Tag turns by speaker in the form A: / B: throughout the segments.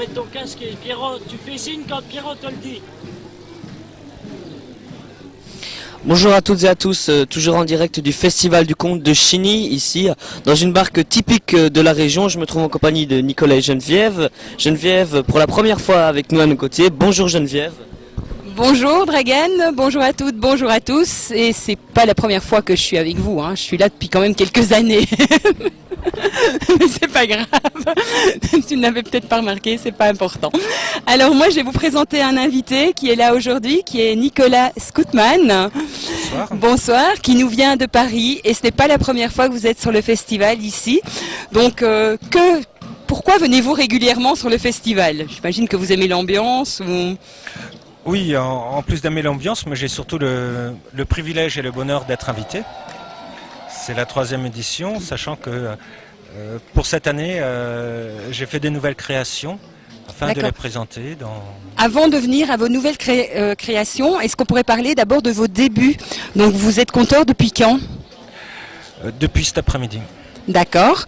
A: mettre ton casque et Pierrot, tu fais signe quand Pierrot te le dit.
B: Bonjour à toutes et à tous, toujours en direct du Festival du Conte de Chigny, ici, dans une barque typique de la région. Je me trouve en compagnie de Nicolas et Geneviève. Geneviève, pour la première fois avec nous à nos côtés. Bonjour Geneviève.
C: Bonjour Dragan, bonjour à toutes, bonjour à tous. Et c'est pas la première fois que je suis avec vous, hein. Je suis là depuis quand même quelques années. Mais c'est pas grave, tu ne l'avais peut-être pas remarqué, c'est pas important. Alors moi je vais vous présenter un invité qui est là aujourd'hui, qui est Nicolas Scootman.
D: Bonsoir.
C: Bonsoir, qui nous vient de Paris et ce n'est pas la première fois que vous êtes sur le festival ici. Donc pourquoi venez-vous régulièrement sur le festival? J'imagine que vous aimez l'ambiance ou...
D: Oui, en plus d'aimer l'ambiance, mais j'ai surtout le privilège et le bonheur d'être invité. C'est la 3e édition, sachant que pour cette année, j'ai fait des nouvelles créations afin de les présenter.
C: Avant de venir à vos nouvelles créations, est-ce qu'on pourrait parler d'abord de vos débuts? Donc vous êtes conteur depuis quand?
D: Depuis cet après-midi.
C: D'accord.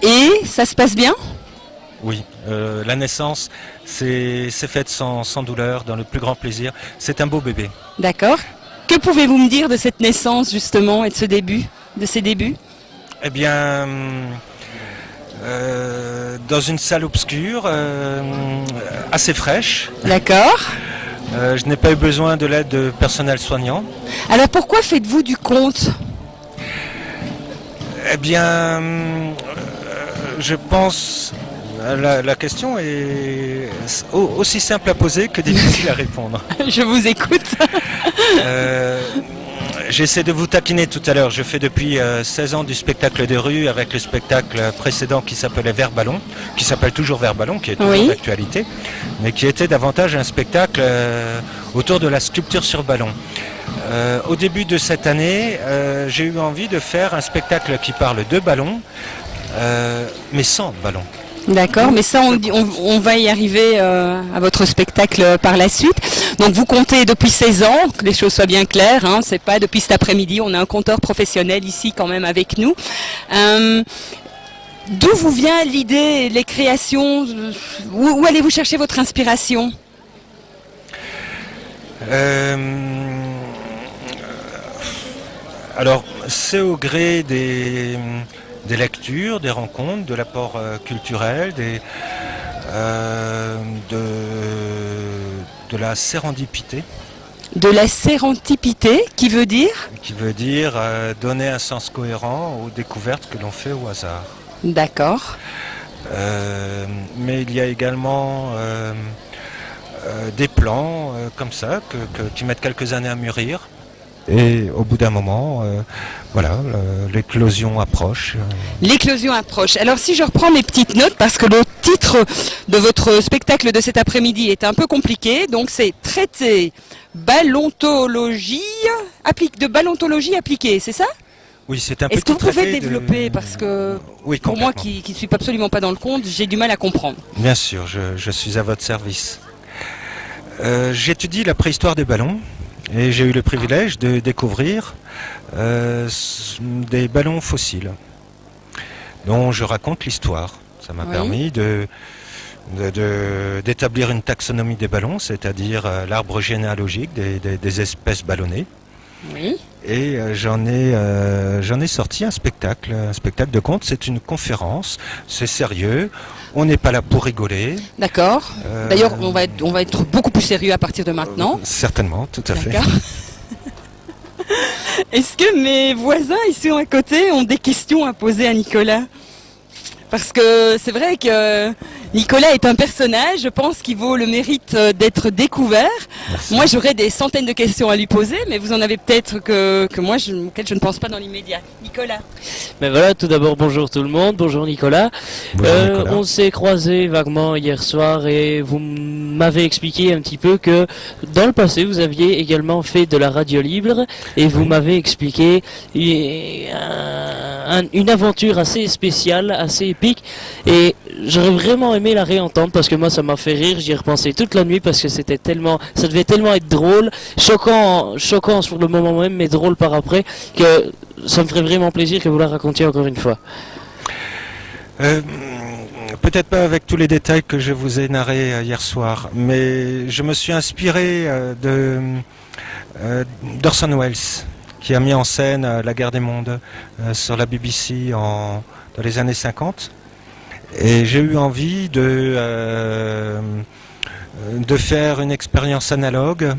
C: Et ça se passe bien?
D: Oui, la naissance s'est faite sans douleur, dans le plus grand plaisir. C'est un beau bébé.
C: D'accord. Que pouvez-vous me dire de cette naissance justement et de ce début, de ces débuts?
D: Eh bien, dans une salle obscure, assez fraîche.
C: D'accord.
D: Je n'ai pas eu besoin de l'aide de personnel soignant.
C: Alors pourquoi faites-vous du conte?
D: Eh bien, je pense... La question est aussi simple à poser que difficile à répondre.
C: Je vous écoute.
D: J'essaie de vous taquiner tout à l'heure. Je fais depuis 16 ans du spectacle de rue avec le spectacle précédent qui s'appelait Vert Ballon, qui s'appelle toujours Vert Ballon, qui est toujours d'actualité, mais qui était davantage un spectacle autour de la sculpture sur ballon. Au début de cette année, j'ai eu envie de faire un spectacle qui parle de ballon, mais sans ballon.
C: D'accord, mais ça on va y arriver à votre spectacle par la suite. Donc vous comptez depuis 16 ans, que les choses soient bien claires, hein, c'est pas depuis cet après-midi, on a un conteur professionnel ici quand même avec nous. D'où vous vient l'idée, les créations, où allez-vous chercher votre inspiration?
D: Alors c'est au gré des lectures, des rencontres, de l'apport culturel, de la sérendipité.
C: De la sérendipité, qui veut dire?
D: Qui veut dire donner un sens cohérent aux découvertes que l'on fait au hasard.
C: D'accord.
D: Mais il y a également des plans comme ça qui mettent quelques années à mûrir. Et au bout d'un moment, voilà, l'éclosion approche.
C: L'éclosion approche. Alors si je reprends mes petites notes, parce que le titre de votre spectacle de cet après-midi est un peu compliqué, donc c'est traité ballontologie, de ballontologie appliquée, c'est ça?
D: Oui, c'est un
C: Est-ce que vous pouvez développer, parce que
D: oui,
C: pour moi qui ne suis absolument pas dans le conte, j'ai du mal à comprendre.
D: Bien sûr, je suis à votre service. J'étudie la préhistoire des ballons. Et j'ai eu le privilège de découvrir des ballons fossiles dont je raconte l'histoire. Ça m'a permis d'établir une taxonomie des ballons, c'est-à-dire l'arbre généalogique des espèces ballonnées.
C: Oui.
D: Et j'en ai sorti un spectacle de conte. C'est une conférence, c'est sérieux. On n'est pas là pour rigoler.
C: D'accord. D'ailleurs, on va être beaucoup plus sérieux à partir de maintenant.
D: Certainement, tout à fait.
C: Est-ce que mes voisins ici à côté ont des questions à poser à Nicolas? Parce que c'est vrai que Nicolas est un personnage, je pense qu'il vaut le mérite d'être découvert. Merci. Moi, j'aurais des centaines de questions à lui poser, mais vous en avez peut-être que moi, auxquelles je ne pense pas dans l'immédiat. Nicolas.
B: Ben voilà, tout d'abord, bonjour tout le monde, bonjour Nicolas.
D: Bonjour Nicolas.
B: On s'est croisés vaguement hier soir et vous m'avez expliqué un petit peu que dans le passé, vous aviez également fait de la radio libre et vous m'avez expliqué une aventure assez spéciale, assez épique, et j'aurais vraiment aimé la réentendre parce que moi ça m'a fait rire, j'y ai repensé toute la nuit parce que ça devait tellement être drôle, choquant sur le moment même, mais drôle par après, que ça me ferait vraiment plaisir que vous la racontiez encore une fois.
D: Peut-être pas avec tous les détails que je vous ai narrés hier soir, mais je me suis inspiré d'Orson Welles, qui a mis en scène La Guerre des Mondes sur la BBC dans les années 50. Et j'ai eu envie de faire une expérience analogue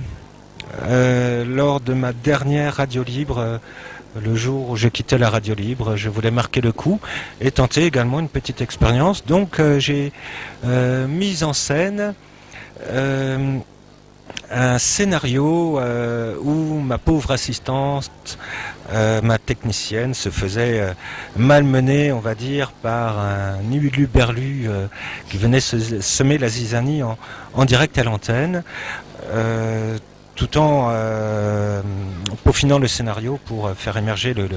D: lors de ma dernière radio libre. Le jour où j'ai quitté la radio libre, je voulais marquer le coup et tenter également une petite expérience. Donc j'ai mis en scène un scénario où ma pauvre assistante, ma technicienne, se faisait malmener, on va dire, par un huluberlu qui venait semer la zizanie en direct à l'antenne. Tout en peaufinant le scénario pour faire émerger le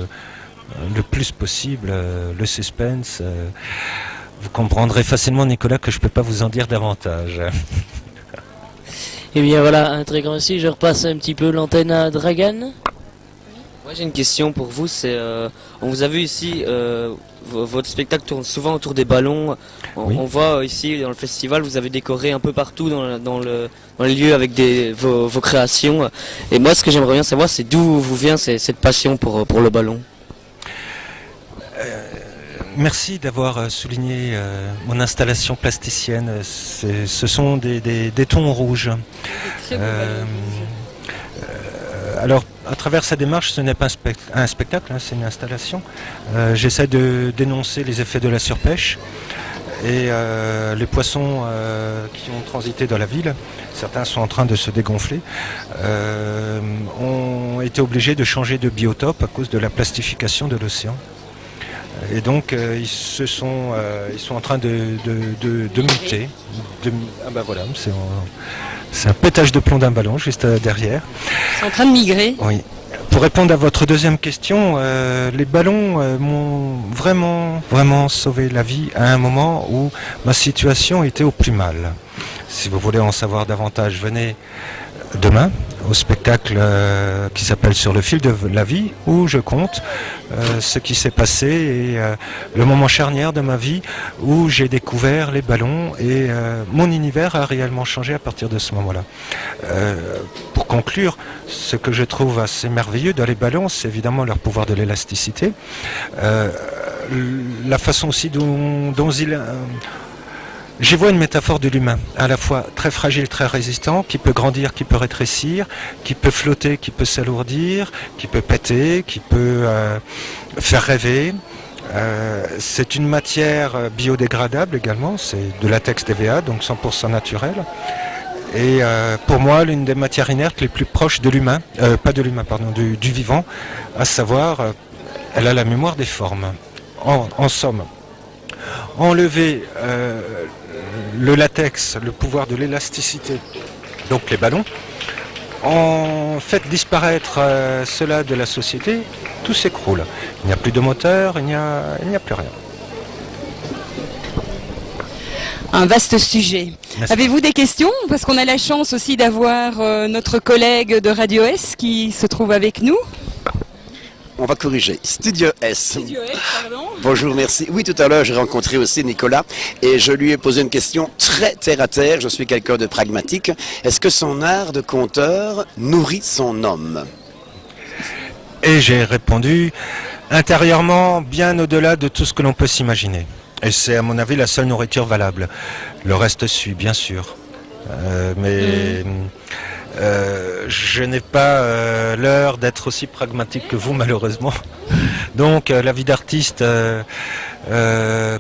D: plus possible le suspense. Vous comprendrez facilement, Nicolas, que je ne peux pas vous en dire davantage.
B: Et bien voilà, un très grand merci. Je repasse un petit peu l'antenne à Dragan.
E: Moi j'ai une question pour vous, on vous a vu ici, votre spectacle tourne souvent autour des ballons. On voit ici dans le festival, vous avez décoré un peu partout dans les lieux avec vos créations. Et moi ce que j'aimerais bien savoir, c'est d'où vous vient cette passion pour le ballon.
D: Merci d'avoir souligné mon installation plasticienne. Ce sont des tons rouges. Alors, à travers sa démarche, ce n'est pas un spectacle, c'est une installation. J'essaie de dénoncer les effets de la surpêche et les poissons qui ont transité dans la ville, certains sont en train de se dégonfler, ont été obligés de changer de biotope à cause de la plastification de l'océan. Et donc ils sont en train de muter. Ah bah voilà, c'est un pétage de plomb d'un ballon juste derrière.
C: Ils sont en train de migrer.
D: Oui. Pour répondre à votre deuxième question, les ballons m'ont vraiment sauvé la vie à un moment où ma situation était au plus mal. Si vous voulez en savoir davantage, venez demain au spectacle qui s'appelle Sur le fil de la vie, où je compte ce qui s'est passé et le moment charnière de ma vie où j'ai découvert les ballons et mon univers a réellement changé à partir de ce moment-là. Pour conclure, ce que je trouve assez merveilleux dans les ballons, c'est évidemment leur pouvoir de l'élasticité, la façon aussi dont j'y vois une métaphore de l'humain, à la fois très fragile, très résistant, qui peut grandir, qui peut rétrécir, qui peut flotter, qui peut s'alourdir, qui peut péter, qui peut faire rêver. C'est une matière biodégradable également, c'est de latex DVA, donc 100% naturel. Et pour moi, l'une des matières inertes les plus proches de l'humain, du vivant, à savoir, elle a la mémoire des formes. En somme, enlever le latex, le pouvoir de l'élasticité, donc les ballons, en fait disparaître cela de la société, tout s'écroule. Il n'y a plus de moteur, il n'y a plus rien.
C: Un vaste sujet. Avez-vous des questions? Parce qu'on a la chance aussi d'avoir notre collègue de Radio S qui se trouve avec nous.
F: On va corriger. Studio S.
C: Studio S, pardon.
F: Bonjour, merci. Oui, tout à l'heure, j'ai rencontré aussi Nicolas et je lui ai posé une question très terre à terre. Je suis quelqu'un de pragmatique. Est-ce que son art de conteur nourrit son homme?
D: Et j'ai répondu intérieurement, bien au-delà de tout ce que l'on peut s'imaginer. Et c'est à mon avis la seule nourriture valable. Le reste suit, bien sûr. Je n'ai pas l'heure d'être aussi pragmatique que vous, malheureusement. Donc la vie d'artiste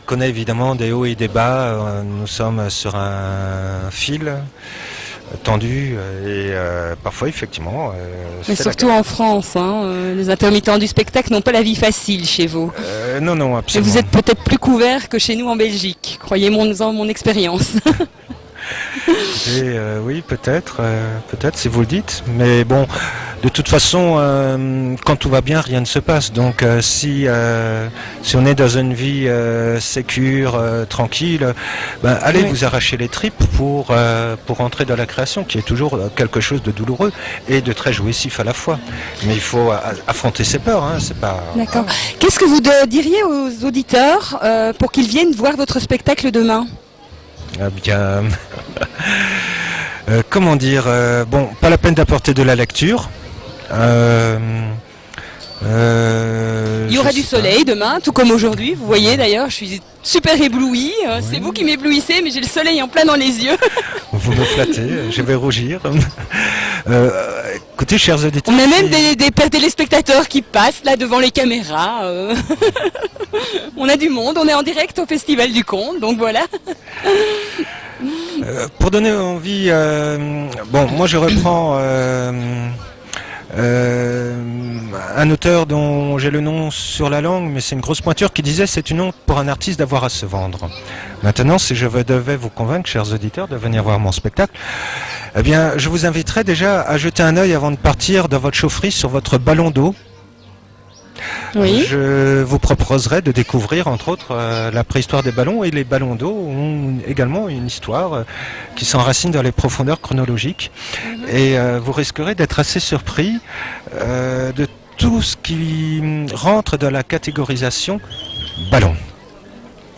D: connaît évidemment des hauts et des bas. Nous sommes sur un fil tendu et parfois effectivement...
C: Mais surtout en France, les intermittents du spectacle n'ont pas la vie facile chez vous.
D: Non, absolument.
C: Et vous êtes peut-être plus couverts que chez nous en Belgique, croyez-moi en mon expérience.
D: Oui, peut-être si vous le dites. Mais bon, De toute façon, quand tout va bien, rien ne se passe. Donc si on est dans une vie sécure, tranquille, allez vous arracher les tripes pour entrer dans la création, qui est toujours quelque chose de douloureux et de très jouissif à la fois. Mais il faut affronter ses peurs, hein, c'est pas...
C: D'accord. Qu'est-ce que vous diriez aux auditeurs pour qu'ils viennent voir votre spectacle demain ?
D: Eh bien... comment dire, bon, pas la peine d'apporter de la lecture.
C: Il y aura du soleil demain, tout comme aujourd'hui. Vous voyez d'ailleurs, je suis super éblouie. C'est vous qui m'éblouissez, mais j'ai le soleil en plein dans les yeux.
D: Vous me flattez, je vais rougir. Écoutez, chers auditeurs...
C: On a même des téléspectateurs qui passent là devant les caméras. On a du monde, on est en direct au Festival du Conte, donc voilà.
D: Pour donner envie, bon, moi je reprends un auteur dont j'ai le nom sur la langue, mais c'est une grosse pointure, qui disait: c'est une honte pour un artiste d'avoir à se vendre. Maintenant, si je devais vous convaincre, chers auditeurs, de venir voir mon spectacle, eh bien, je vous inviterais déjà à jeter un œil avant de partir dans votre chaufferie sur votre ballon d'eau.
C: Oui.
D: Je vous proposerai de découvrir entre autres la préhistoire des ballons, et les ballons d'eau ont également une histoire qui s'enracine dans les profondeurs chronologiques. Et vous risquerez d'être assez surpris de tout ce qui rentre dans la catégorisation ballon.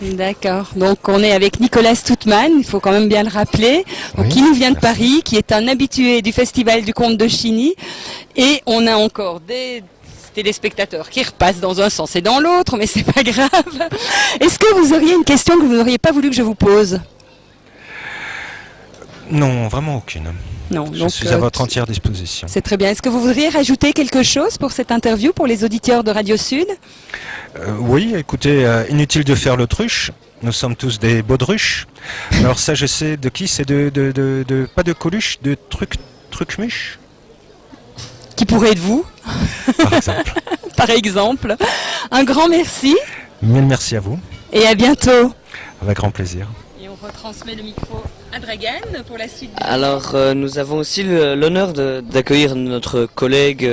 C: D'accord. Donc on est avec Nicolas Stoutman, il faut quand même bien le rappeler, donc, qui nous vient de Paris, qui est un habitué du Festival du Conte de Chigny. Et on a encore des téléspectateurs qui repassent dans un sens et dans l'autre, mais c'est pas grave. Est-ce que vous auriez une question que vous n'auriez pas voulu que je vous pose ?
D: Non, vraiment aucune.
C: Non,
D: je suis à votre entière disposition.
C: C'est très bien. Est-ce que vous voudriez rajouter quelque chose pour cette interview, pour les auditeurs de Radio Sud ?
D: Oui, écoutez, inutile de faire l'autruche. Nous sommes tous des baudruches. Alors ça, je sais de qui, c'est pas de Coluche, de Trucmuche.
C: Qui pourrait être vous,
D: par exemple.
C: Par exemple. Un grand merci.
D: Mille merci à vous.
C: Et à bientôt.
D: Avec grand plaisir.
C: Et on retransmet le micro à Dragan pour la suite.
E: Alors, nous avons aussi l'honneur d'accueillir notre collègue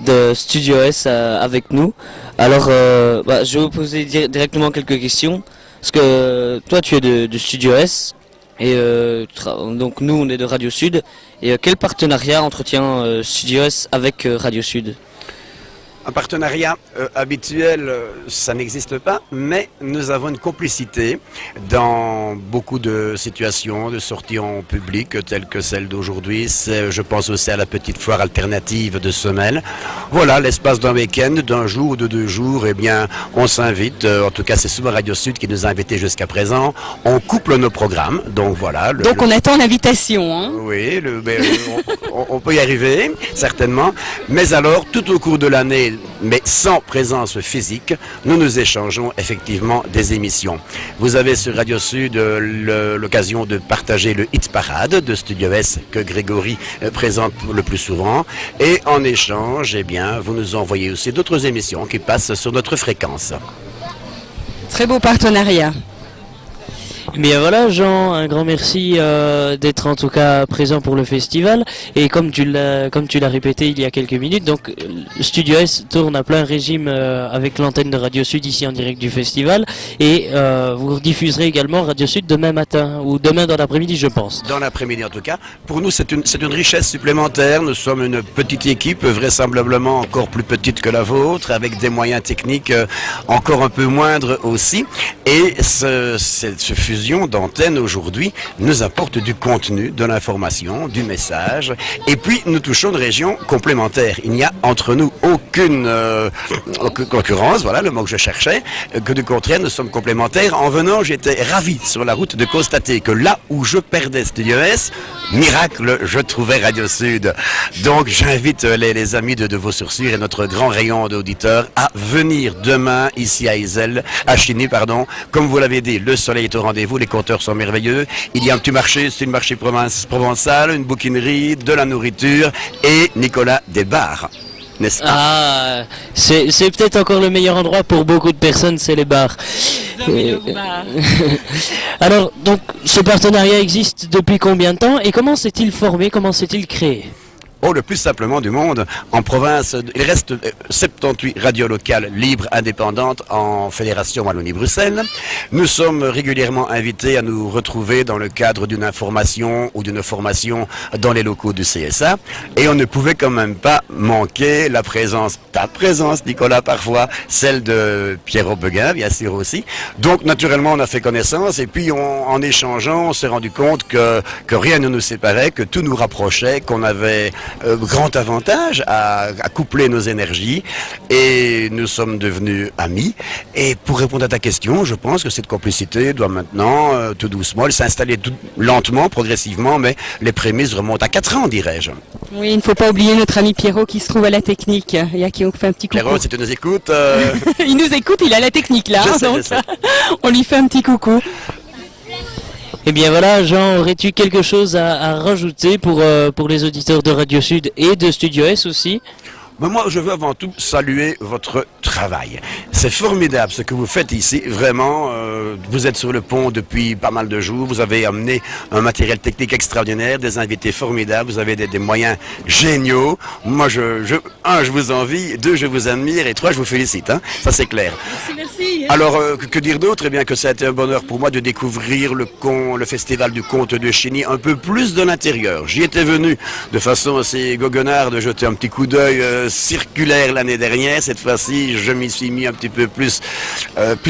E: de Studio S avec nous. Alors, je vais vous poser directement quelques questions. Parce que toi, tu es de Studio S. Et donc nous on est de Radio Sud. Et quel partenariat entretient Studio S avec Radio Sud ?
F: Un partenariat habituel, ça n'existe pas, mais nous avons une complicité dans beaucoup de situations, de sorties en public, telles que celle d'aujourd'hui. Je pense aussi à la petite foire alternative de Semelle. Voilà, l'espace d'un week-end, d'un jour ou de 2 jours, eh bien, on s'invite, en tout cas c'est souvent Radio Sud qui nous a invités jusqu'à présent, on couple nos programmes, donc voilà.
C: Donc on attend l'invitation, hein ?
F: Oui, on peut y arriver, certainement, mais alors, tout au cours de l'année, mais sans présence physique, nous échangeons effectivement des émissions. Vous avez sur Radio Sud l'occasion de partager le Hit Parade de Studio S que Grégory présente le plus souvent. Et en échange, eh bien, vous nous envoyez aussi d'autres émissions qui passent sur notre fréquence.
C: Très beau partenariat.
B: Bien voilà Jean, un grand merci d'être en tout cas présent pour le festival, et comme tu l'as répété il y a quelques minutes, donc Studio S tourne à plein régime avec l'antenne de Radio Sud ici en direct du festival, et vous diffuserez également Radio Sud demain matin ou demain dans l'après-midi je pense.
F: Dans l'après-midi en tout cas. Pour nous c'est une richesse supplémentaire, nous sommes une petite équipe, vraisemblablement encore plus petite que la vôtre, avec des moyens techniques encore un peu moindres aussi, et cette fusion d'antenne aujourd'hui nous apporte du contenu, de l'information, du message, et puis nous touchons une région complémentaire. Il n'y a entre nous aucune concurrence, voilà le mot que je cherchais, que du contraire nous sommes complémentaires. En venant, j'étais ravi sur la route de constater que là où je perdais Studio S, miracle, je trouvais Radio Sud. Donc j'invite les amis de Vaux-sur-Sûre et notre grand rayon d'auditeurs à venir demain ici à Iselle, à Chigny, pardon. Comme vous l'avez dit, le soleil est au rendez-vous, les compteurs sont merveilleux. Il y a un petit marché, c'est une marché provençal, une bouquinerie, de la nourriture et Nicolas des bars. N'est-ce pas ?
B: Ah, c'est peut-être encore le meilleur endroit pour beaucoup de personnes, c'est les bars. Alors, donc, ce partenariat existe depuis combien de temps et comment s'est-il formé, comment s'est-il créé ?
F: le plus simplement du monde. En province, il reste 78 radios locales libres, indépendantes en Fédération Wallonie-Bruxelles. Nous sommes régulièrement invités à nous retrouver dans le cadre d'une information ou d'une formation dans les locaux du CSA. Et on ne pouvait quand même pas manquer ta présence Nicolas parfois, celle de Pierrot Beguin bien sûr aussi. Donc naturellement on a fait connaissance et puis en échangeant on s'est rendu compte que rien ne nous séparait, que tout nous rapprochait, qu'on avait grand avantage à coupler nos énergies et nous sommes devenus amis. Et pour répondre à ta question, je pense que cette complicité doit maintenant tout doucement s'installer lentement, progressivement, mais les prémices remontent à 4 ans dirais-je.
C: Oui, il ne faut pas oublier notre ami Pierrot qui se trouve à la technique et à qui on fait un petit coucou.
F: Pierrot, si tu nous écoutes...
C: Il nous écoute, il a la technique là,
F: je sais.
C: On lui fait un petit coucou.
B: Eh bien voilà, Jean, aurais-tu quelque chose à rajouter pour les auditeurs de Radio Sud et de Studio S aussi ?
F: Mais moi, je veux avant tout saluer votre travail. C'est formidable ce que vous faites ici. Vraiment, vous êtes sur le pont depuis pas mal de jours. Vous avez amené un matériel technique extraordinaire, des invités formidables. Vous avez des moyens géniaux. Moi, je vous envie. 2, je vous admire. Et 3, je vous félicite. Hein. Ça, c'est clair.
C: Merci.
F: Alors, que dire d'autre ? Eh bien, que ça a été un bonheur pour moi de découvrir le festival du conte de Chigny un peu plus de l'intérieur. J'y étais venu de façon assez goguenarde de jeter un petit coup d'œil circulaire l'année dernière. Cette fois-ci, je m'y suis mis un petit peu plus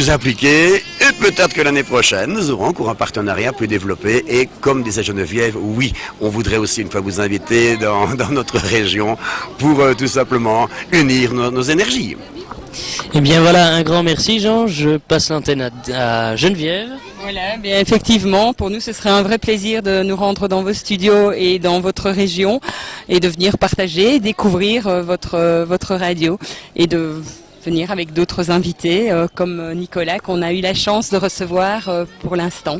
F: impliqué. Et peut-être que l'année prochaine, nous aurons encore un partenariat plus développé. Et comme disait Geneviève, oui, on voudrait aussi une fois vous inviter dans notre région pour tout simplement unir nos énergies.
B: Eh bien voilà, un grand merci Jean. Je passe l'antenne à Geneviève.
C: Voilà, bien effectivement, pour nous ce serait un vrai plaisir de nous rendre dans vos studios et dans votre région et de venir partager, découvrir votre radio et de venir avec d'autres invités comme Nicolas qu'on a eu la chance de recevoir pour l'instant.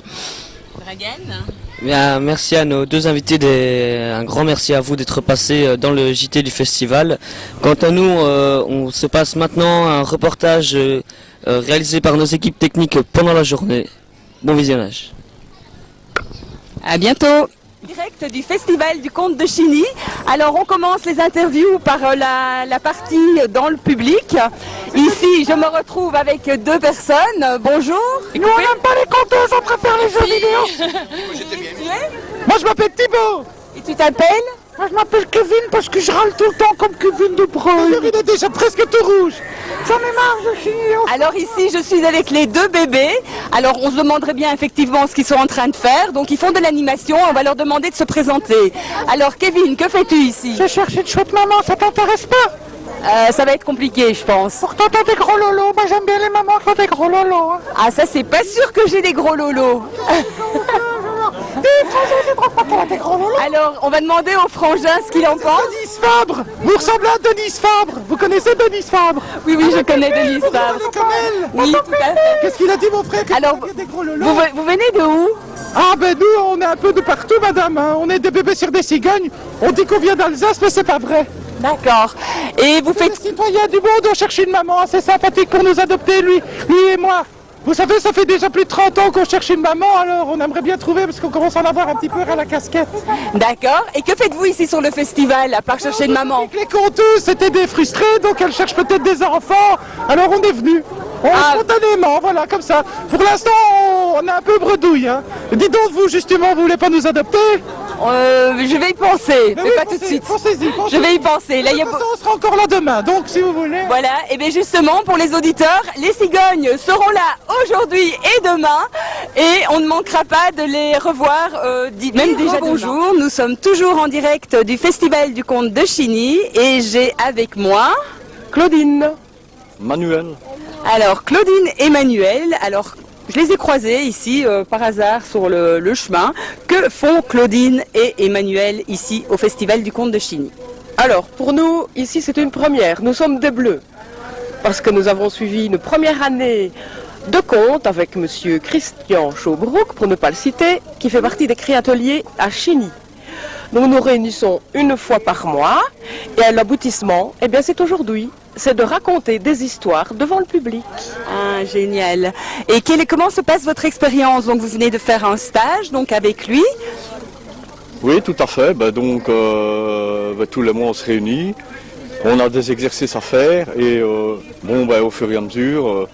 C: Dragan ?
E: Bien, merci à nos 2 invités, un grand merci à vous d'être passés dans le JT du festival. Quant à nous, on se passe maintenant un reportage réalisé par nos équipes techniques pendant la journée. Bon visionnage.
C: À bientôt.
G: Direct du Festival du Conte de Chigny. Alors on commence les interviews par la partie dans le public. Ici je me retrouve avec 2 personnes. Bonjour.
H: Nous on n'aime pas les conteuses, on préfère les jeux vidéo. Moi je m'appelle Thibaut.
G: Et tu t'appelles ?
H: Moi je m'appelle Kevin parce que je râle tout le temps comme Kevin De Bruyne. Il est déjà presque tout rouge. J'en ai marre de Chigny.
G: Alors ici je suis avec les 2 bébés. Alors on se demanderait bien effectivement ce qu'ils sont en train de faire. Donc ils font de l'animation, on va leur demander de se présenter. Alors Kevin, que fais-tu ici ?
H: Je cherche une chouette maman, ça t'intéresse pas ?
G: Ça va être compliqué je pense.
H: Pourtant t'as des gros lolos, moi j'aime bien les mamans qui ont des gros lolos. Hein.
G: Ah ça c'est pas sûr que j'ai des gros lolos. Alors, on va demander au frangin ce qu'il en pense.
H: Denise Fabre. Vous ressemblez à Denise Fabre. Vous connaissez Denise Fabre ?
G: Oui, je connais Denise Fabre.
H: Comme elle.
G: Oui, tout à fait.
H: Qu'est-ce qu'il a dit mon frère ?
G: Alors,
H: des gros lolos.
G: Vous venez de où ?
H: Ah ben nous, on est un peu de partout, madame. Hein. On est des bébés sur des cigognes. On dit qu'on vient d'Alsace, mais c'est pas vrai.
G: D'accord. Et vous faites...
H: Les citoyens du monde ont cherché une maman assez sympathique pour nous adopter, lui et moi. Vous savez, ça fait déjà plus de 30 ans qu'on cherche une maman, alors on aimerait bien trouver parce qu'on commence à en avoir un petit peu à la casquette.
G: D'accord. Et que faites-vous ici sur le festival, à part chercher une maman ?
H: Les conteuses, c'était des frustrés, donc elles cherchent peut-être des enfants, alors on est venu. Spontanément, voilà, comme ça. Pour l'instant, on est un peu bredouille. Hein. Dis donc, vous, justement, vous voulez pas nous adopter ?
G: Je vais y penser, mais pas tout de suite.
H: Pensez-y.
G: Je vais y penser. Là,
H: on sera encore là demain, donc si vous voulez.
G: Voilà, et bien justement, pour les auditeurs, les cigognes seront là aujourd'hui et demain, et on ne manquera pas de les revoir, même déjà bonjour. Nous sommes toujours en direct du Festival du Conte de Chigny, et j'ai avec moi...
H: Claudine.
I: Manuel.
G: Alors, Claudine et Manuel, alors... Je les ai croisés ici par hasard sur le chemin. Que font Claudine et Emmanuel ici au Festival du Conte de Chigny ?
J: Alors, pour nous, ici c'est une première. Nous sommes des Bleus. Parce que nous avons suivi une première année de conte avec monsieur Christian Chaubrook, pour ne pas le citer, qui fait partie des créateliers à Chigny. Nous nous réunissons une fois par mois et à l'aboutissement, eh bien c'est aujourd'hui. C'est de raconter des histoires devant le public.
G: Ah, génial. Et comment se passe votre expérience ? Donc vous venez de faire un stage donc avec lui.
I: Oui, tout à fait. Tous les mois on se réunit, on a des exercices à faire et au fur et à mesure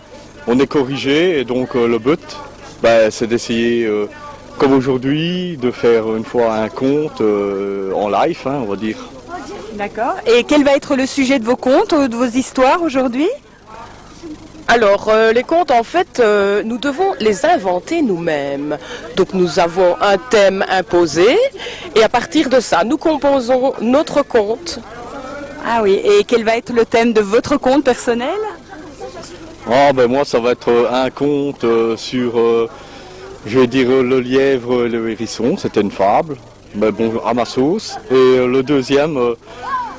I: on est corrigé et donc le but c'est d'essayer comme aujourd'hui de faire une fois un conte en live, on va dire.
G: D'accord. Et quel va être le sujet de vos contes, de vos histoires aujourd'hui ?
J: Alors, les contes, en fait, nous devons les inventer nous-mêmes. Donc, nous avons un thème imposé et à partir de ça, nous composons notre conte.
G: Ah oui, et quel va être le thème de votre conte personnel ?
I: Moi, ça va être un conte sur, je vais dire, le lièvre et le hérisson. C'était une fable, à ma sauce. Et le deuxième,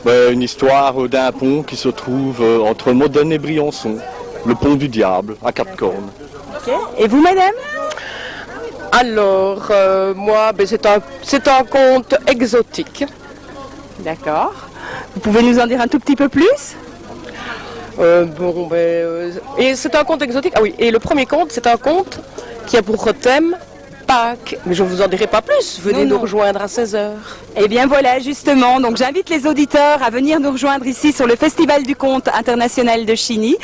I: une histoire d'un pont qui se trouve entre Modène et Briançon. Le pont du diable, à 4 cornes.
G: Okay. Et vous, madame ?
J: Alors, moi, c'est un conte exotique.
G: D'accord. Vous pouvez nous en dire un tout petit peu plus ?
J: Et c'est un conte exotique. Ah oui, et le premier conte, c'est un conte qui a pour thème Pâques. Mais je ne vous en dirai pas plus. Venez nous rejoindre à 16h.
G: Eh bien voilà, justement. Donc j'invite les auditeurs à venir nous rejoindre ici sur le Festival du Conte international de Chigny.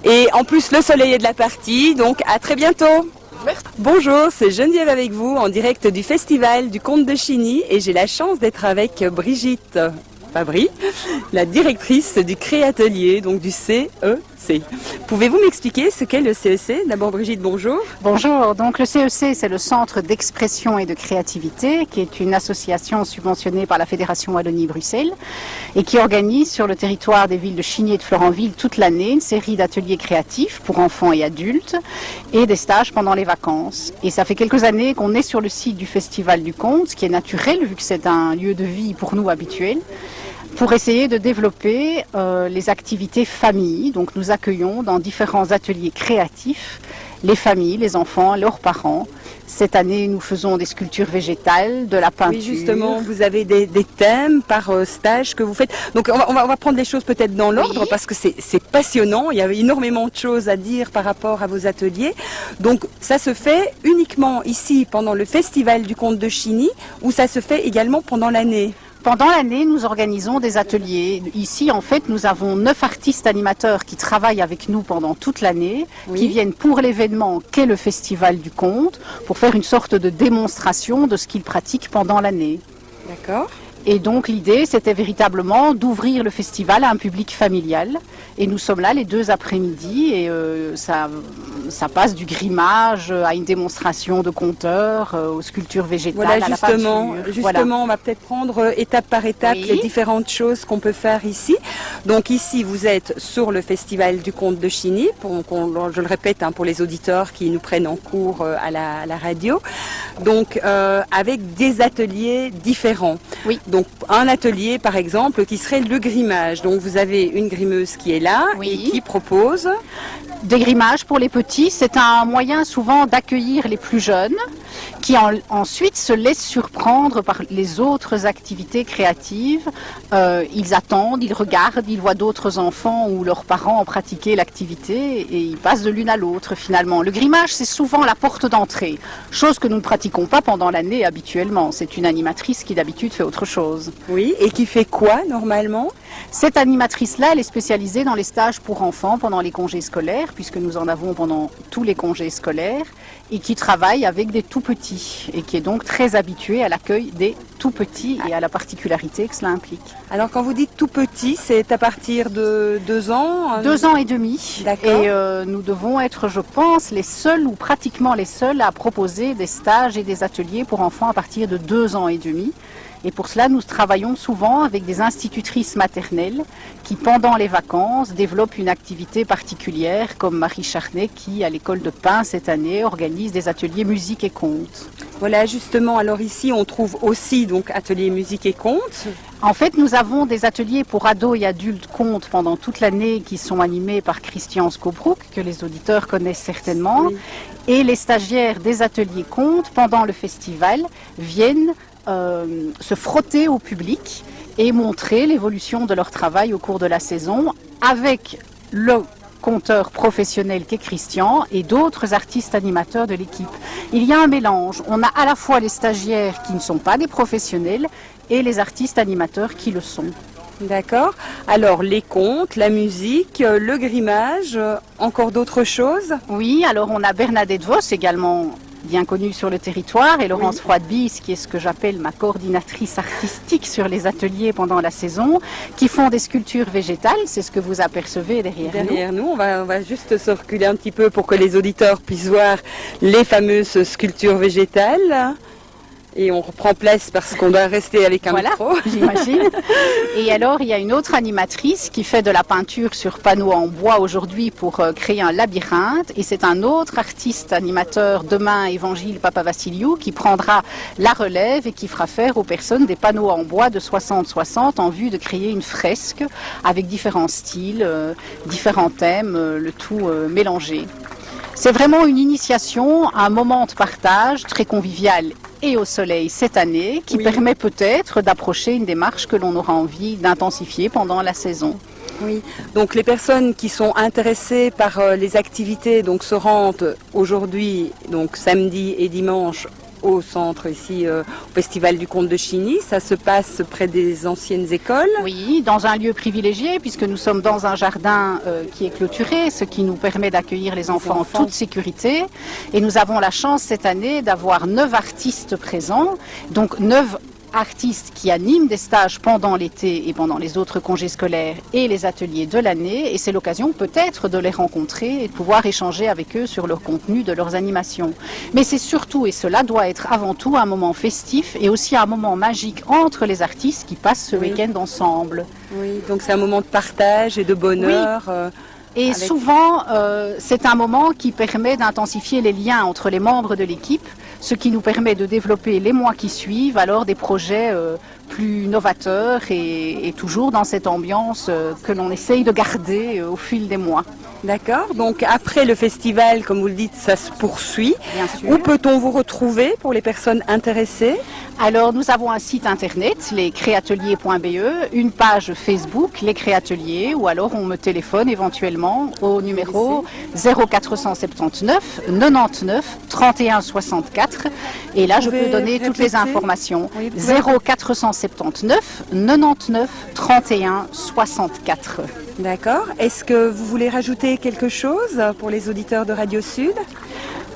G: Et en plus, le soleil est de la partie. Donc à très bientôt.
J: Merci.
G: Bonjour, c'est Geneviève avec vous en direct du Festival du Conte de Chigny. Et j'ai la chance d'être avec Brigitte Fabry, la directrice du Créatelier, donc du CEC. Pouvez-vous m'expliquer ce qu'est le CEC ? D'abord Brigitte, bonjour.
K: Bonjour, donc le CEC c'est le Centre d'expression et de créativité qui est une association subventionnée par la Fédération Wallonie-Bruxelles et qui organise sur le territoire des villes de Chigny et de Florenville toute l'année une série d'ateliers créatifs pour enfants et adultes et des stages pendant les vacances. Et ça fait quelques années qu'on est sur le site du Festival du Conte, ce qui est naturel vu que c'est un lieu de vie pour nous habituel, pour essayer de développer les activités famille. Donc nous accueillons dans différents ateliers créatifs les familles, les enfants, leurs parents. Cette année, nous faisons des sculptures végétales, de la peinture.
G: Oui, justement, vous avez des thèmes par stage que vous faites. Donc on va prendre les choses peut-être dans l'ordre parce que c'est passionnant. Il y a énormément de choses à dire par rapport à vos ateliers. Donc ça se fait uniquement ici pendant le Festival du Conte de Chigny ou ça se fait également pendant l'année ?
K: Pendant l'année, nous organisons des ateliers. Ici, en fait, nous avons 9 artistes animateurs qui travaillent avec nous pendant toute l'année, qui viennent pour l'événement qu'est le Festival du Conte, pour faire une sorte de démonstration de ce qu'ils pratiquent pendant l'année.
G: D'accord.
K: Et donc l'idée, c'était véritablement d'ouvrir le festival à un public familial. Et nous sommes là les 2 après-midi et ça passe du grimage à une démonstration de conteurs, aux sculptures végétales, à la peinture.
G: Justement, on va peut-être prendre étape par étape les différentes choses qu'on peut faire ici. Donc ici, vous êtes sur le Festival du Conte de Chigny, je le répète pour les auditeurs qui nous prennent en cours à la radio. Donc avec des ateliers différents.
K: Oui.
G: Donc un atelier par exemple qui serait le grimage. Donc vous avez une grimeuse qui est là et qui propose
K: des grimages pour les petits. C'est un moyen souvent d'accueillir les plus jeunes qui ensuite se laissent surprendre par les autres activités créatives. Ils attendent, ils regardent, ils voient d'autres enfants ou leurs parents pratiquer l'activité et ils passent de l'une à l'autre finalement. Le grimage, c'est souvent la porte d'entrée, chose que nous ne pratiquons pas pendant l'année habituellement. C'est une animatrice qui d'habitude fait autre chose.
G: Oui, et qui fait quoi normalement ?
K: Cette animatrice-là, elle est spécialisée dans les stages pour enfants pendant les congés scolaires, puisque nous en avons pendant tous les congés scolaires, et qui travaille avec des tout-petits, et qui est donc très habituée à l'accueil des tout-petits et à la particularité que cela implique.
G: Alors quand vous dites tout-petit, c'est à partir de 2 ans
K: 2 ans et demi.
G: D'accord.
K: Et nous devons être, je pense, les seuls ou pratiquement les seuls à proposer des stages et des ateliers pour enfants à partir de 2 ans et demi. Et pour cela, nous travaillons souvent avec des institutrices maternelles qui, pendant les vacances, développent une activité particulière, comme Marie Charnet, qui, à l'école de Pin cette année, organise des ateliers musique et contes.
G: Voilà, justement. Alors ici, on trouve aussi donc ateliers musique et contes.
K: En fait, nous avons des ateliers pour ados et adultes contes pendant toute l'année qui sont animés par Christian Skobroek, que les auditeurs connaissent certainement. Oui. Et les stagiaires des ateliers contes, pendant le festival, viennent se frotter au public et montrer l'évolution de leur travail au cours de la saison avec le conteur professionnel qu'est Christian et d'autres artistes animateurs de l'équipe. Il y a un mélange. On a à la fois les stagiaires qui ne sont pas des professionnels et les artistes animateurs qui le sont.
G: D'accord. Alors, les contes, la musique, le grimage, encore d'autres choses?
K: Oui, alors on a Bernadette Vos également bien connue sur le territoire et Laurence Froidebis qui est ce que j'appelle ma coordinatrice artistique sur les ateliers pendant la saison, qui font des sculptures végétales, c'est ce que vous apercevez derrière nous.
G: On va juste se reculer un petit peu pour que les auditeurs puissent voir les fameuses sculptures végétales. Et on reprend place parce qu'on doit rester avec un micro.
K: J'imagine. Et alors, il y a une autre animatrice qui fait de la peinture sur panneaux en bois aujourd'hui pour créer un labyrinthe. Et c'est un autre artiste animateur demain, Évangile Papavassiliou, qui prendra la relève et qui fera faire aux personnes des panneaux en bois de 60-60 en vue de créer une fresque avec différents styles, différents thèmes, le tout mélangé. C'est vraiment une initiation, un moment de partage très convivial et au soleil cette année qui permet peut-être d'approcher une démarche que l'on aura envie d'intensifier pendant la saison.
G: Oui, donc les personnes qui sont intéressées par les activités donc se rendent aujourd'hui, donc samedi et dimanche, au centre ici, au Festival du Conte de Chigny. Ça se passe près des anciennes écoles.
K: Oui, dans un lieu privilégié puisque nous sommes dans un jardin qui est clôturé, ce qui nous permet d'accueillir les enfants en toute sécurité. Et nous avons la chance cette année d'avoir 9 artistes présents, donc 9 artistes qui animent des stages pendant l'été et pendant les autres congés scolaires et les ateliers de l'année. Et c'est l'occasion peut-être de les rencontrer et de pouvoir échanger avec eux sur leur contenu de leurs animations. Mais c'est surtout, et cela doit être avant tout, un moment festif et aussi un moment magique entre les artistes qui passent ce week-end ensemble.
G: Oui, donc c'est un moment de partage et de bonheur.
K: Oui. Et souvent, c'est un moment qui permet d'intensifier les liens entre les membres de l'équipe, ce qui nous permet de développer les mois qui suivent alors des projets plus novateurs et toujours dans cette ambiance que l'on essaye de garder au fil des mois.
G: D'accord, donc après le festival, comme vous le dites, ça se poursuit.
K: Bien sûr.
G: Où peut-on vous retrouver pour les personnes intéressées?
K: Alors nous avons un site internet, lescréateliers.be, une page Facebook, Les Créateliers, ou alors on me téléphone éventuellement au numéro 0479 99 31 64 et là je peux donner toutes les informations. 0479 99 31 64.
G: D'accord. Est-ce que vous voulez rajouter quelque chose pour les auditeurs de Radio Sud?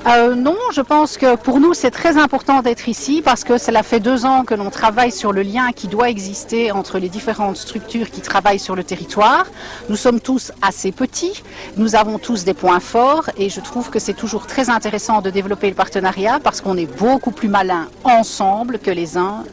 K: Non, je pense que pour nous c'est très important d'être ici parce que cela fait 2 ans que l'on travaille sur le lien qui doit exister entre les différentes structures qui travaillent sur le territoire. Nous sommes tous assez petits, nous avons tous des points forts et je trouve que c'est toujours très intéressant de développer le partenariat parce qu'on est beaucoup plus malins ensemble que les uns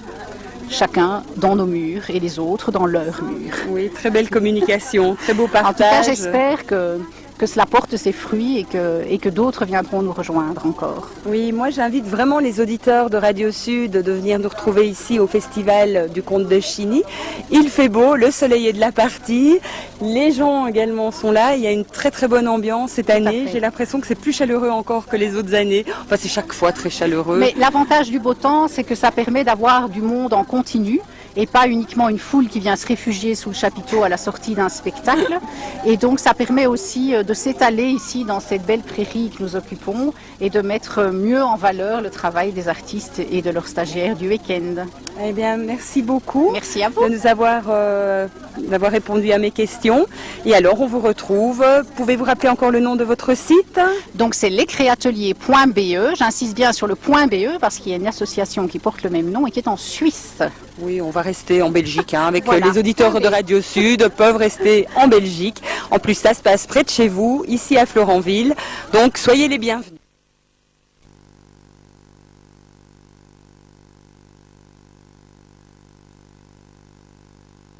K: chacun dans nos murs et les autres dans leurs murs.
G: Oui, très belle communication, très beau partage.
K: En tout cas, j'espère que cela porte ses fruits et que d'autres viendront nous rejoindre encore.
G: Oui, moi j'invite vraiment les auditeurs de Radio Sud de venir nous retrouver ici au Festival du Conte de Chigny. Il fait beau, le soleil est de la partie, les gens également sont là, il y a une très très bonne ambiance cette année. J'ai l'impression que c'est plus chaleureux encore que les autres années. Enfin, c'est chaque fois très chaleureux.
K: Mais l'avantage du beau temps, c'est que ça permet d'avoir du monde en continu et pas uniquement une foule qui vient se réfugier sous le chapiteau à la sortie d'un spectacle. Et donc ça permet aussi de s'étaler ici dans cette belle prairie que nous occupons et de mettre mieux en valeur le travail des artistes et de leurs stagiaires du week-end.
G: Eh bien, merci beaucoup.
K: Merci à vous.
G: De nous avoir répondu à mes questions. Et alors, on vous retrouve. Pouvez-vous rappeler encore le nom de votre site?
K: Donc, c'est lescréateliers.be. J'insiste bien sur le .be parce qu'il y a une association qui porte le même nom et qui est en Suisse.
G: Oui, on va rester en Belgique. Avec les auditeurs de Radio Sud peuvent rester en Belgique. En plus, ça se passe près de chez vous, ici à Florenville. Donc, soyez les bienvenus.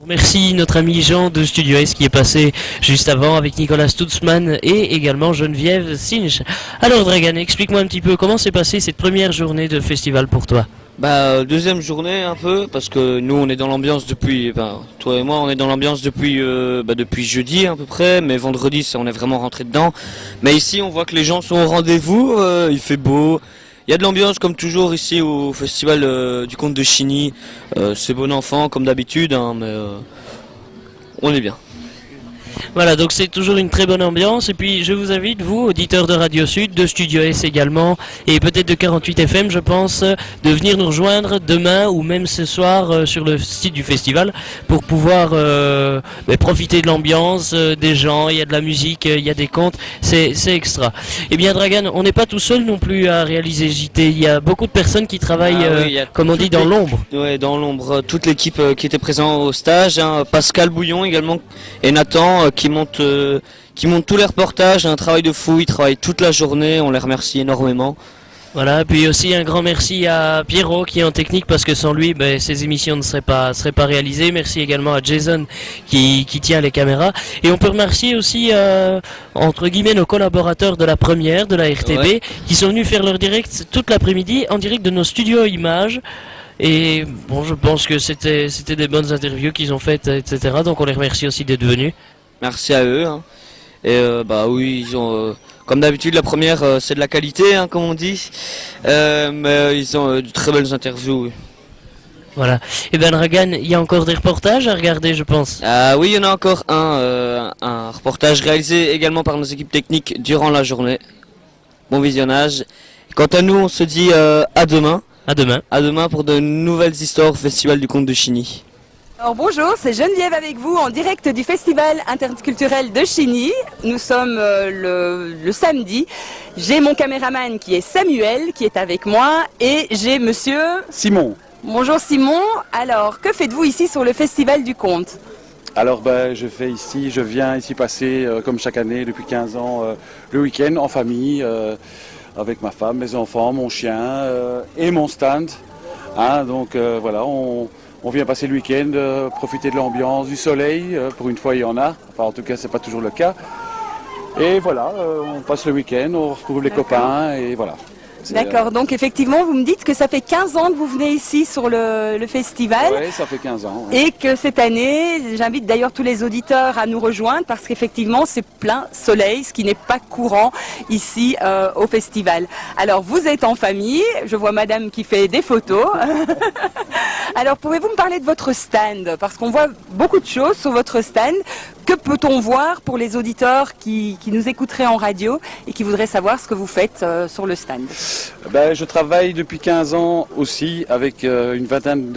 B: Merci notre ami Jean de Studio S qui est passé juste avant avec Nicolas Stutzmann et également Geneviève Sinch. Alors Dragan, explique-moi un petit peu comment s'est passée cette première journée de festival pour toi.
E: Deuxième journée un peu parce que nous on est dans l'ambiance depuis, toi et moi on est dans l'ambiance depuis jeudi à peu près, mais vendredi on est vraiment rentré dedans. Mais ici on voit que les gens sont au rendez-vous, il fait beau. Il y a de l'ambiance comme toujours ici au festival du Conte de Chigny. C'est bon enfant comme d'habitude, mais on est bien.
B: Voilà, donc c'est toujours une très bonne ambiance. Et puis je vous invite, vous, auditeurs de Radio Sud, de Studio S également, et peut-être de 48 FM, je pense, de venir nous rejoindre demain ou même ce soir sur le site du festival pour pouvoir profiter de l'ambiance, des gens, il y a de la musique, il y a des contes, c'est extra. Eh bien Dragan, on n'est pas tout seul non plus à réaliser JT, il y a beaucoup de personnes qui travaillent, comme on dit, dans l'ombre.
E: Ouais, dans l'ombre, toute l'équipe qui était présente au stage, hein, Pascal Bouillon également et Nathan qui montent tous les reportages, un travail de fou, ils travaillent toute la journée, on les remercie énormément.
B: Voilà, puis aussi un grand merci à Pierrot qui est en technique parce que sans lui, ces émissions ne seraient pas réalisées. Merci également à Jason qui tient les caméras. Et on peut remercier aussi, entre guillemets, nos collaborateurs de la première, de la RTB, qui sont venus faire leur direct toute l'après-midi en direct de nos studios images. Et bon, je pense que c'était des bonnes interviews qu'ils ont faites, etc. Donc on les remercie aussi d'être venus.
E: Merci à eux. Hein. Et oui, ils ont... Comme d'habitude, la première, c'est de la qualité, hein, comme on dit. Mais ils ont de très belles interviews. Oui.
B: Voilà. Et ben Dragan, il y a encore des reportages à regarder, je pense.
E: Oui, il y en a encore un reportage réalisé également par nos équipes techniques durant la journée. Bon visionnage. Quant à nous, on se dit à demain.
B: À demain.
E: À demain pour de nouvelles histoires au Festival du Conte de Chigny.
G: Alors bonjour, c'est Geneviève avec vous en direct du Festival interculturel de Chigny. Nous sommes le samedi. J'ai mon caméraman qui est Samuel qui est avec moi et j'ai monsieur
L: Simon.
G: Bonjour Simon. Alors, que faites-vous ici sur le Festival du Conte ?
L: Alors je viens ici passer comme chaque année depuis 15 ans le week-end en famille avec ma femme, mes enfants, mon chien et mon stand. Hein, donc voilà, on vient passer le week-end, profiter de l'ambiance, du soleil, pour une fois il y en a, enfin en tout cas c'est pas toujours le cas. Et voilà, on passe le week-end, on retrouve les copains et voilà.
G: D'accord, donc effectivement vous me dites que ça fait 15 ans que vous venez ici sur le festival.
L: Oui, ça fait 15 ans. Ouais.
G: Et que cette année, j'invite d'ailleurs tous les auditeurs à nous rejoindre parce qu'effectivement c'est plein soleil, ce qui n'est pas courant ici au festival. Alors vous êtes en famille, je vois madame qui fait des photos. Alors pouvez-vous me parler de votre stand? Parce qu'on voit beaucoup de choses sur votre stand. Que peut-on voir pour les auditeurs qui nous écouteraient en radio et qui voudraient savoir ce que vous faites sur le stand?
L: Je travaille depuis 15 ans aussi avec une vingtaine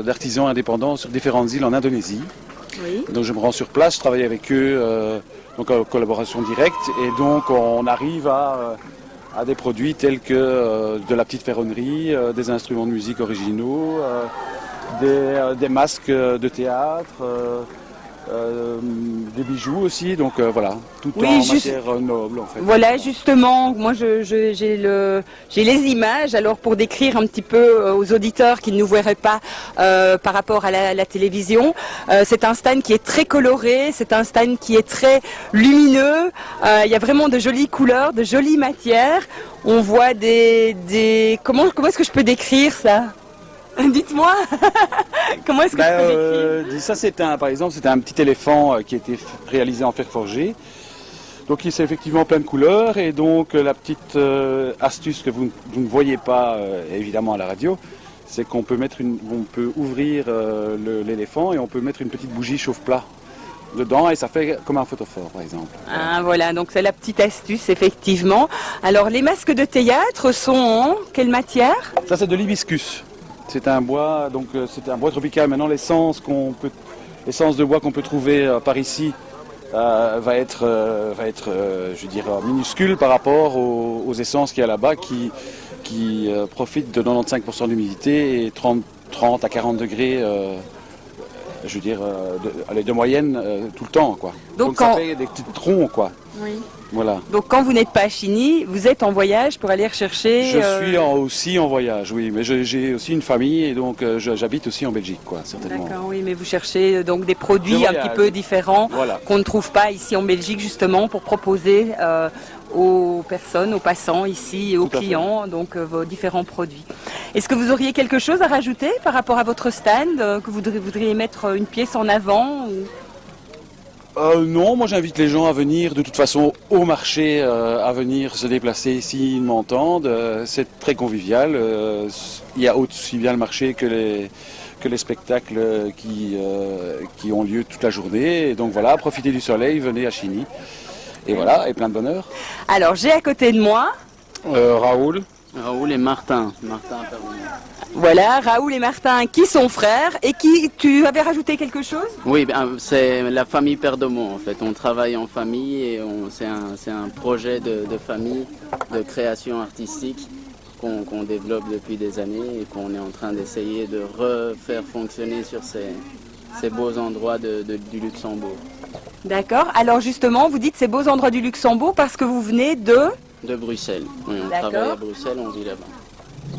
L: d'artisans indépendants sur différentes îles en Indonésie. Oui. Donc je me rends sur place, je travaille avec eux donc en collaboration directe et donc on arrive à des produits tels que de la petite ferronnerie, des instruments de musique originaux, des masques de théâtre, des bijoux aussi, donc voilà, tout en matière noble en fait.
G: Voilà, justement, moi j'ai les images, alors pour décrire un petit peu aux auditeurs qui ne nous verraient pas par rapport à la télévision, c'est un stand qui est très coloré, c'est un stand qui est très lumineux, il y a vraiment de jolies couleurs, de jolies matières, on voit comment est-ce que je peux décrire ça ? Dites-moi, comment est-ce que je peux décrire ?
L: Ça, par exemple, c'était un petit éléphant qui a été réalisé en fer forgé. Donc, c'est effectivement plein de couleurs. Et donc, la petite astuce que vous ne voyez pas, évidemment, à la radio, c'est qu'on peut on peut ouvrir l'éléphant et on peut mettre une petite bougie chauffe-plat dedans et ça fait comme un photophore, par exemple.
G: Ah, voilà, donc c'est la petite astuce, effectivement. Alors, les masques de théâtre sont en quelle matière ?
L: Ça, c'est de l'hibiscus. C'est un bois, donc c'est un bois tropical. Maintenant, l'essence de bois qu'on peut trouver par ici va être, je veux dire, minuscule par rapport aux essences qu'il y a là-bas qui profitent de 95% d'humidité et 30 à 40 degrés, je veux dire, de moyenne tout le temps, quoi. Donc ça fait des petits troncs, quoi.
G: Oui.
L: Voilà.
G: Donc quand vous n'êtes pas à Chigny, vous êtes en voyage pour aller rechercher...
L: Je suis aussi en voyage, oui, mais j'ai aussi une famille et donc j'habite aussi en Belgique, quoi, certainement.
G: D'accord, oui, mais vous cherchez donc des produits un petit peu différents qu'on ne trouve pas ici en Belgique justement pour proposer aux personnes, aux passants ici et aux clients, donc vos différents produits. Est-ce que vous auriez quelque chose à rajouter par rapport à votre stand, que vous voudriez mettre une pièce en avant ou...
L: Non, moi j'invite les gens à venir de toute façon au marché, à venir se déplacer ici, ils m'entendent. C'est très convivial. Il y a aussi bien le marché que que les spectacles qui ont lieu toute la journée. Et donc voilà, profitez du soleil, venez à Chigny. Et voilà, et plein de bonheur.
G: Alors j'ai à côté de moi
L: Raoul.
M: Raoul et Martin.
G: Voilà, Raoul et Martin qui sont frères et qui, tu avais rajouté quelque chose?
M: Oui, c'est la famille Perdomo en fait. On travaille en famille et c'est un projet de famille, de création artistique qu'on développe depuis des années et qu'on est en train d'essayer de refaire fonctionner sur ces beaux endroits du Luxembourg.
G: D'accord, alors justement, vous dites ces beaux endroits du Luxembourg parce que vous venez de
M: Bruxelles. Oui, on travaille à Bruxelles, on vit là-bas.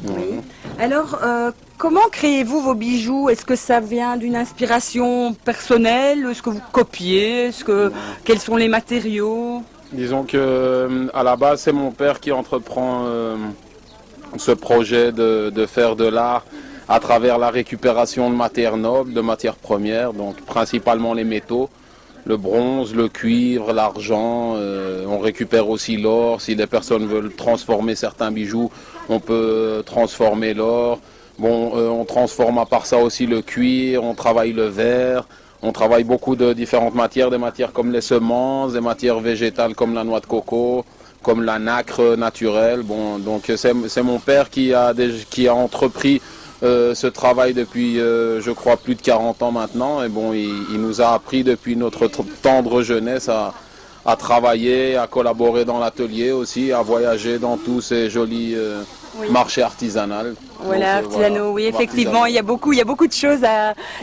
G: Oui. Alors, comment créez-vous vos bijoux? Est-ce que ça vient d'une inspiration personnelle? Est-ce que vous copiez? Quels sont les matériaux?
I: Disons que à la base, c'est mon père qui entreprend ce projet de faire de l'art à travers la récupération de matières nobles, de matières premières, donc principalement les métaux, le bronze, le cuivre, l'argent. On récupère aussi l'or. Si les personnes veulent transformer certains bijoux, on peut transformer l'or. Bon, on transforme à part ça aussi le cuir, on travaille le verre. On travaille beaucoup de différentes matières, des matières comme les semences, des matières végétales comme la noix de coco, comme la nacre naturelle. Bon, donc c'est mon père qui a entrepris ce travail depuis, je crois, plus de 40 ans maintenant. Et bon, il nous a appris depuis notre tendre jeunesse à travailler, à collaborer dans l'atelier aussi, à voyager dans tous ces jolis marchés artisanaux.
G: Voilà, artisanaux, oui, effectivement, il y a beaucoup de choses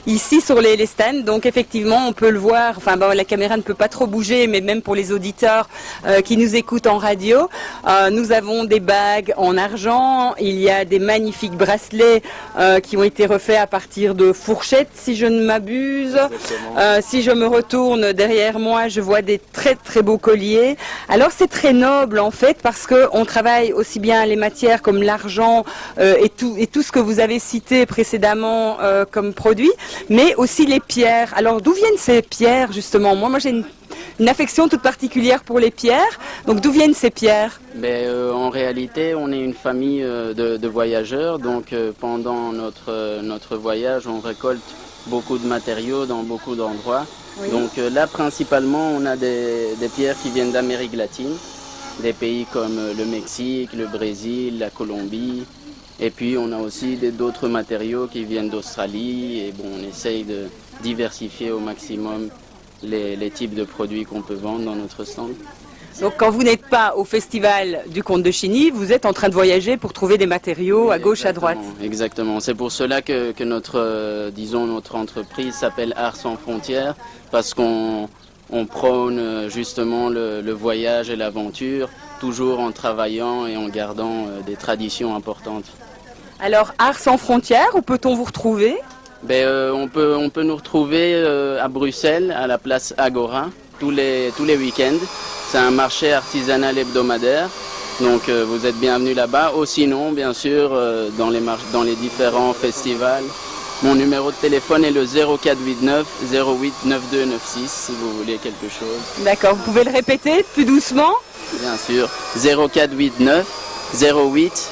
G: ici sur les stands, donc effectivement, on peut le voir, enfin, la caméra ne peut pas trop bouger, mais même pour les auditeurs qui nous écoutent en radio, nous avons des bagues en argent, il y a des magnifiques bracelets qui ont été refaits à partir de fourchettes, si je ne m'abuse. Si je me retourne derrière moi, je vois des très très beaux colliers. Alors c'est très noble en fait, parce qu'on travaille aussi bien les matières comme l'argent et tout ce que vous avez cité précédemment comme produit, mais aussi les pierres. Alors d'où viennent ces pierres justement? Moi j'ai une affection toute particulière pour les pierres, donc d'où viennent ces pierres?
M: En réalité, on est une famille de voyageurs, donc pendant notre voyage, on récolte beaucoup de matériaux dans beaucoup d'endroits. Oui. Donc là, principalement, on a des pierres qui viennent d'Amérique latine, des pays comme le Mexique, le Brésil, la Colombie. Et puis on a aussi d'autres matériaux qui viennent d'Australie. Et bon, on essaye de diversifier au maximum les types de produits qu'on peut vendre dans notre stand.
G: Donc quand vous n'êtes pas au festival du Comte de Chigny, vous êtes en train de voyager pour trouver des matériaux à gauche, à droite.
M: Exactement, c'est pour cela que notre entreprise s'appelle Art sans frontières, parce qu'on prône justement le voyage et l'aventure, toujours en travaillant et en gardant des traditions importantes.
G: Alors Art sans frontières, où peut-on vous retrouver?
M: On peut nous retrouver à Bruxelles, à la place Agora, tous les week-ends. C'est un marché artisanal hebdomadaire, donc vous êtes bienvenus là-bas. Ou sinon, bien sûr, dans les différents festivals. Mon numéro de téléphone est le 0489 08 9296 si vous voulez quelque chose.
G: D'accord, vous pouvez le répéter plus doucement?
M: Bien sûr, 0489 08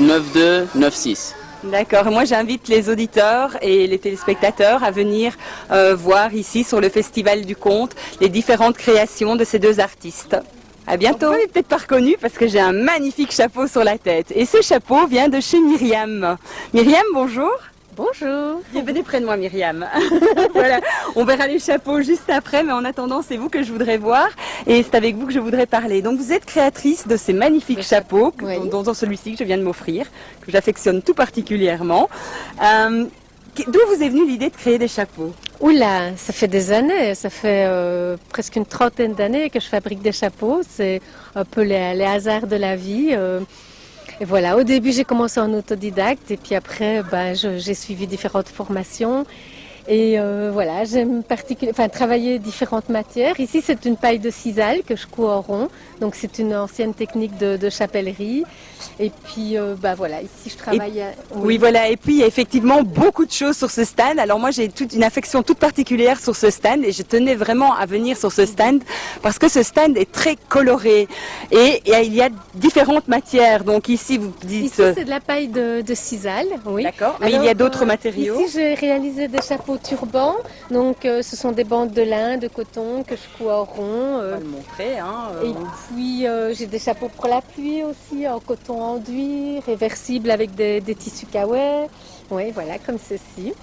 M: 9296.
G: D'accord, moi j'invite les auditeurs et les téléspectateurs à venir voir ici sur le Festival du Conte les différentes créations de ces deux artistes. À bientôt. Vous m'avez peut-être pas reconnu parce que j'ai un magnifique chapeau sur la tête. Et ce chapeau vient de chez Myriam. Myriam, bonjour.
N: Bonjour.
G: Venez près de moi, Myriam. Voilà, on verra les chapeaux juste après, mais en attendant, c'est vous que je voudrais voir et c'est avec vous que je voudrais parler. Donc, vous êtes créatrice de ces magnifiques chapeaux, dont celui-ci que je viens de m'offrir, que j'affectionne tout particulièrement. D'où vous est venue l'idée de créer des chapeaux?
N: Oula, ça fait des années, ça fait presque une trentaine d'années que je fabrique des chapeaux. C'est un peu les hasards de la vie. Et voilà, au début j'ai commencé en autodidacte et puis après j'ai suivi différentes formations Et voilà, j'aime travailler différentes matières. Ici, c'est une paille de sisal que je couds en rond. Donc, c'est une ancienne technique de chapellerie. Et puis, voilà, ici, je travaille...
G: Oui, voilà. Et puis, il y a effectivement beaucoup de choses sur ce stand. Alors, moi, j'ai une affection toute particulière sur ce stand. Et je tenais vraiment à venir sur ce stand parce que ce stand est très coloré. Et il y a différentes matières. Donc, ici, vous dites...
N: Ici, c'est de la paille de sisal, oui.
G: D'accord. Mais il y a d'autres matériaux.
N: Ici, j'ai réalisé des chapeaux turbans. Donc, ce sont des bandes de lin, de coton que je couds en rond.
G: On va le montrer.
N: Et puis, j'ai des chapeaux pour la pluie aussi, en coton enduit, réversibles avec des tissus kawaii. Oui, voilà, comme ceci.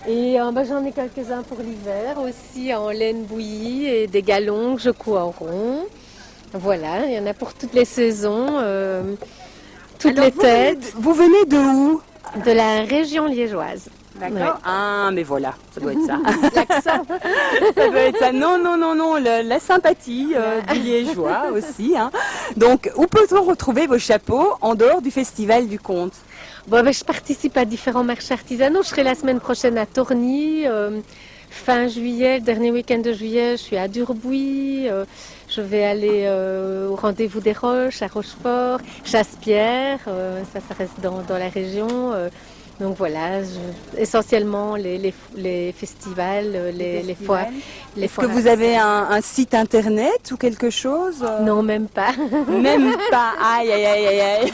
N: Et j'en ai quelques-uns pour l'hiver aussi, en laine bouillie et des galons que je couds en rond. Voilà, il y en a pour toutes les saisons, toutes les têtes.
G: Vous venez de où?
N: De la région liégeoise.
G: D'accord.
N: Ouais.
G: Ah, mais voilà, ça doit être ça.
N: L'accent.
G: Ça doit être ça. Non, la sympathie du liégeois aussi. Hein. Donc, où peut-on retrouver vos chapeaux en dehors du Festival du Conte?
N: Je participe à différents marchés artisanaux. Je serai la semaine prochaine à Torny. Fin juillet, le dernier week-end de juillet, je suis à Durbuy. Je vais aller au Rendez-vous des Roches, à Rochefort, Chasse-Pierre. Ça reste dans la région. Donc voilà, essentiellement les festivals, les foires.
G: Est-ce que vous avez un site internet ou quelque chose?
N: Non, même pas.
G: Même pas. Aïe, aïe, aïe, aïe, aïe.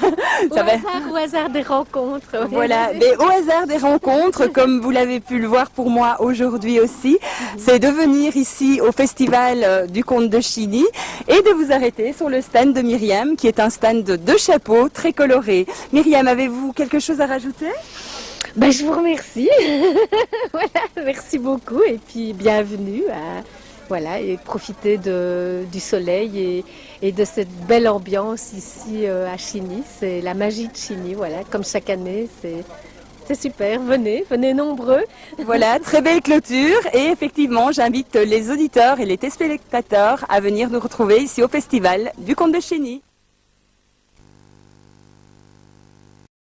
N: Au hasard des rencontres.
G: Voilà, mais au hasard des rencontres, comme vous l'avez pu le voir pour moi aujourd'hui aussi, c'est de venir ici au Festival du Conte de Chiny et de vous arrêter sur le stand de Myriam, qui est un stand de chapeaux très colorés. Myriam, avez-vous quelque chose à rajouter?
N: Je vous remercie. Voilà, merci beaucoup et puis bienvenue et profiter du soleil et de cette belle ambiance ici à Chiny. C'est la magie de Chiny, voilà, comme chaque année, c'est super. Venez nombreux.
G: Voilà, très belle clôture et effectivement, j'invite les auditeurs et les téléspectateurs à venir nous retrouver ici au Festival du Conte de Chiny.